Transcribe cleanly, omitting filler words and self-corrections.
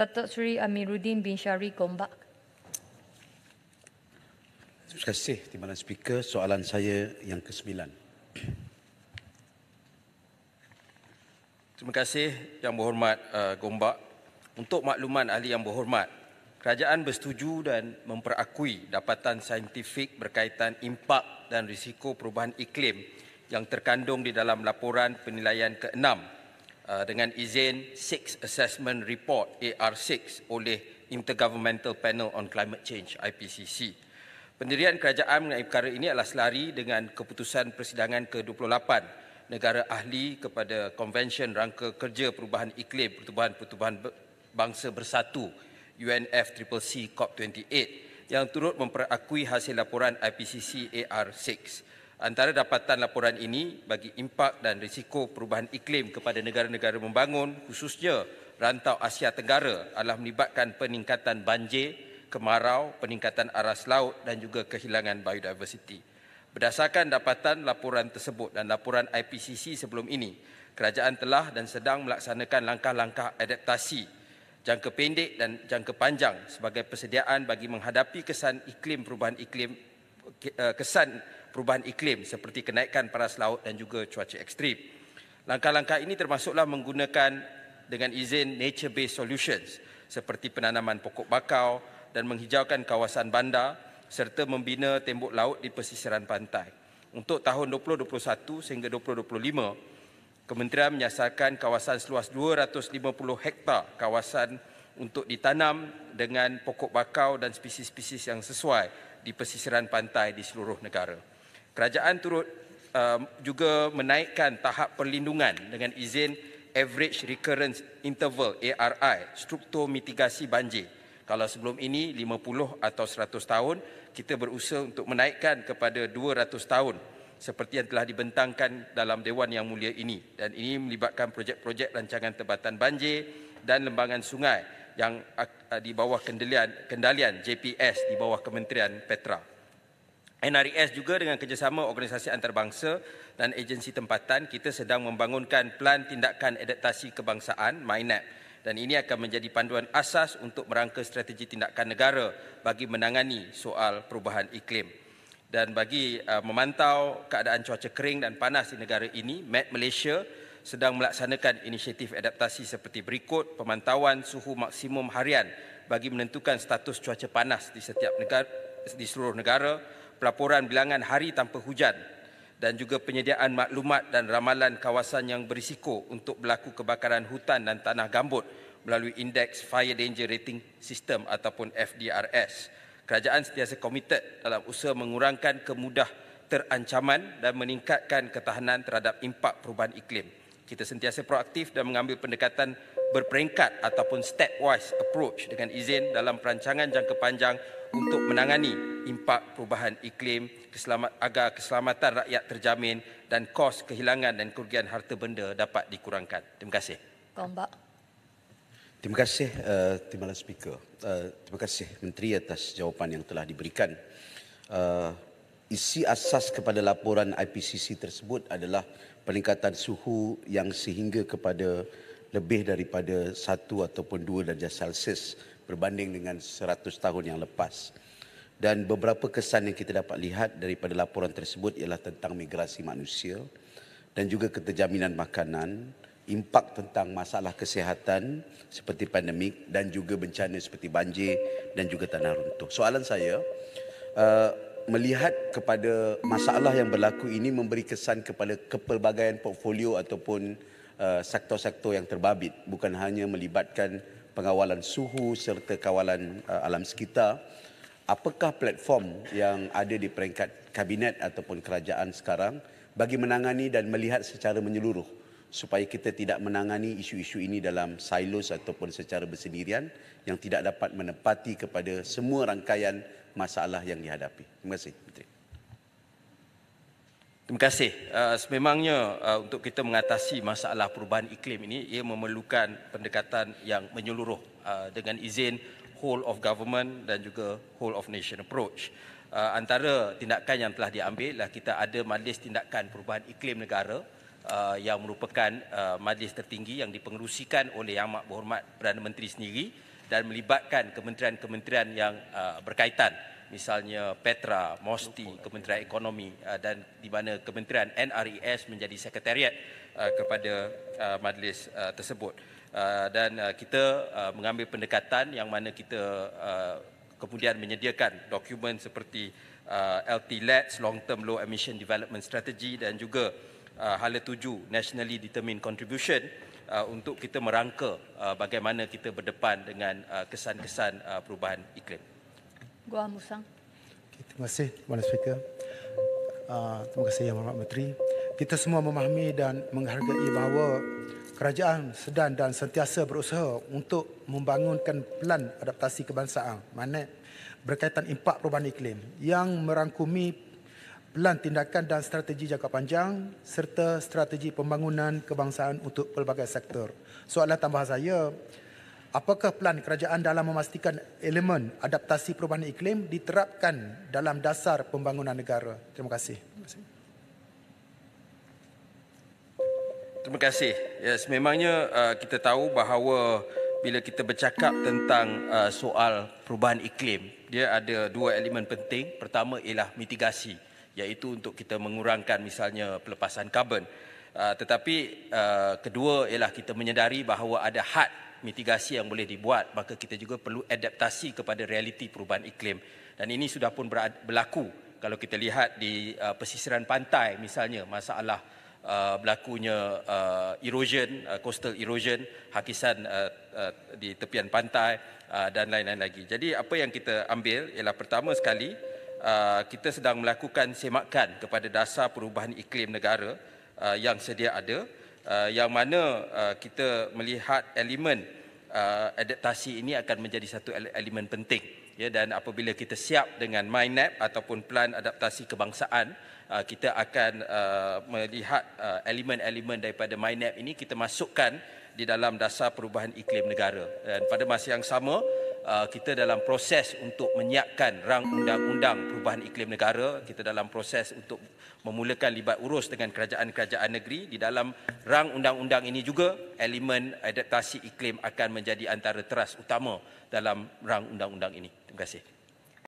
Datuk Seri Amiruddin bin Syari Gombak. Terima kasih Timbalan Speaker. Soalan saya yang ke-9. Terima kasih Yang Berhormat Gombak. Untuk makluman ahli yang berhormat, kerajaan bersetuju dan memperakui dapatan saintifik berkaitan impak dan risiko perubahan iklim yang terkandung di dalam laporan penilaian ke-6 dengan izin Sixth Assessment Report AR6 oleh Intergovernmental Panel on Climate Change IPCC. Pendirian kerajaan mengenai perkara ini adalah selari dengan keputusan persidangan ke-28 negara ahli kepada Konvensyen Rangka Kerja Perubahan Iklim Pertubuhan Bangsa Bersatu UNFCCC COP28 yang turut memperakui hasil laporan IPCC AR6. Antara dapatan laporan ini bagi impak dan risiko perubahan iklim kepada negara-negara membangun, khususnya rantau Asia Tenggara, adalah melibatkan peningkatan banjir, kemarau, peningkatan aras laut dan juga kehilangan biodiversiti. Berdasarkan dapatan laporan tersebut dan laporan IPCC sebelum ini, kerajaan telah dan sedang melaksanakan langkah-langkah adaptasi jangka pendek dan jangka panjang sebagai persediaan bagi menghadapi kesan perubahan iklim seperti kenaikan paras laut dan juga cuaca ekstrim. Langkah-langkah ini termasuklah menggunakan dengan izin nature-based solutions seperti penanaman pokok bakau dan menghijaukan kawasan bandar serta membina tembok laut di pesisiran pantai. Untuk tahun 2021 sehingga 2025, Kementerian menyasarkan kawasan seluas 250 hektar kawasan untuk ditanam dengan pokok bakau dan spesies-spesies yang sesuai di pesisiran pantai di seluruh negara. Kerajaan turut juga menaikkan tahap perlindungan dengan izin Average Recurrence Interval ARI, struktur mitigasi banjir. Kalau sebelum ini 50 atau 100 tahun, kita berusaha untuk menaikkan kepada 200 tahun seperti yang telah dibentangkan dalam Dewan Yang Mulia ini, dan ini melibatkan projek-projek rancangan tempatan banjir dan lembangan sungai yang di bawah kendalian JPS di bawah Kementerian Petra. NRES juga dengan kerjasama organisasi antarabangsa dan agensi tempatan, kita sedang membangunkan Plan Tindakan Adaptasi Kebangsaan MINAP, dan ini akan menjadi panduan asas untuk merangka strategi tindakan negara bagi menangani soal perubahan iklim. Dan bagi memantau keadaan cuaca kering dan panas di negara ini, Met Malaysia sedang melaksanakan inisiatif adaptasi seperti berikut: pemantauan suhu maksimum harian bagi menentukan status cuaca panas di setiap negara, di seluruh negara, pelaporan bilangan hari tanpa hujan, dan juga penyediaan maklumat dan ramalan kawasan yang berisiko untuk berlaku kebakaran hutan dan tanah gambut melalui Indeks Fire Danger Rating System ataupun FDRS. Kerajaan sentiasa komited dalam usaha mengurangkan kemudah terancaman dan meningkatkan ketahanan terhadap impak perubahan iklim. Kita sentiasa proaktif dan mengambil pendekatan berperingkat ataupun stepwise approach dengan izin dalam perancangan jangka panjang untuk menangani impak perubahan iklim agar keselamatan rakyat terjamin dan kos kehilangan dan kerugian harta benda dapat dikurangkan. Terima kasih. Gombak. Terima kasih Timbalan Speaker. Terima kasih Menteri atas jawapan yang telah diberikan. Isi asas kepada laporan IPCC tersebut adalah peningkatan suhu yang sehingga kepada lebih daripada 1 ataupun 2 darjah Celsius berbanding dengan 100 tahun yang lepas. Dan beberapa kesan yang kita dapat lihat daripada laporan tersebut ialah tentang migrasi manusia dan juga keterjaminan makanan, impak tentang masalah kesihatan seperti pandemik dan juga bencana seperti banjir dan juga tanah runtuh. Soalan saya, melihat kepada masalah yang berlaku ini memberi kesan kepada kepelbagaian portfolio ataupun sektor-sektor yang terbabit, bukan hanya melibatkan pengawalan suhu serta kawalan alam sekitar. Apakah platform yang ada di peringkat kabinet ataupun kerajaan sekarang bagi menangani dan melihat secara menyeluruh supaya kita tidak menangani isu-isu ini dalam silos ataupun secara bersendirian yang tidak dapat menepati kepada semua rangkaian masalah yang dihadapi. Terima kasih, Menteri. Terima kasih. Sememangnya untuk kita mengatasi masalah perubahan iklim ini, ia memerlukan pendekatan yang menyeluruh dengan izin whole of government dan juga whole of nation approach. Antara tindakan yang telah diambil adalah kita ada Majlis Tindakan Perubahan Iklim Negara yang merupakan majlis tertinggi yang dipengerusikan oleh Yang Amat Berhormat Perdana Menteri sendiri, dan melibatkan kementerian-kementerian yang berkaitan, misalnya Petra, MOSTI, Kementerian Ekonomi dan di mana Kementerian NRES menjadi sekretariat kepada majlis tersebut. Dan kita mengambil pendekatan yang mana kita kemudian menyediakan dokumen seperti LT-LEDS, Long Term Low Emission Development Strategy, dan juga hala 7 Nationally Determined Contribution untuk kita merangka bagaimana kita berdepan dengan kesan-kesan perubahan iklim. Gua Musang. Okay, terima kasih, Tuan Speaker. Terima kasih Yang Berhormat Menteri. Kita semua memahami dan menghargai bahawa kerajaan sedang dan sentiasa berusaha untuk membangunkan pelan adaptasi kebangsaan mana berkaitan impak perubahan iklim yang merangkumi pelan tindakan dan strategi jangka panjang serta strategi pembangunan kebangsaan untuk pelbagai sektor. Soalan tambahan saya, apakah pelan kerajaan dalam memastikan elemen adaptasi perubahan iklim diterapkan dalam dasar pembangunan negara? Terima kasih. Terima kasih. Ya, sememangnya kita tahu bahawa bila kita bercakap tentang soal perubahan iklim, dia ada dua elemen penting. Pertama ialah mitigasi, iaitu untuk kita mengurangkan misalnya pelepasan karbon. Tetapi kedua ialah kita menyedari bahawa ada had mitigasi yang boleh dibuat, maka kita juga perlu adaptasi kepada realiti perubahan iklim. Dan ini sudah pun berlaku kalau kita lihat di pesisiran pantai misalnya, masalah berlakunya erosion, coastal erosion, hakisan di tepian pantai dan lain-lain lagi. Jadi apa yang kita ambil ialah pertama sekali kita sedang melakukan semakan kepada dasar perubahan iklim negara yang sedia ada, yang mana kita melihat elemen adaptasi ini akan menjadi satu elemen penting. Ya, dan apabila kita siap dengan MyNAP ataupun Pelan Adaptasi Kebangsaan, kita akan melihat elemen-elemen daripada MyNAP ini kita masukkan di dalam dasar perubahan iklim negara. Dan pada masa yang sama, kita dalam proses untuk menyiapkan rang undang-undang perubahan iklim negara, kita dalam proses untuk memulakan libat urus dengan kerajaan-kerajaan negeri. Di dalam rang undang-undang ini juga, elemen adaptasi iklim akan menjadi antara teras utama dalam rang undang-undang ini. Terima kasih.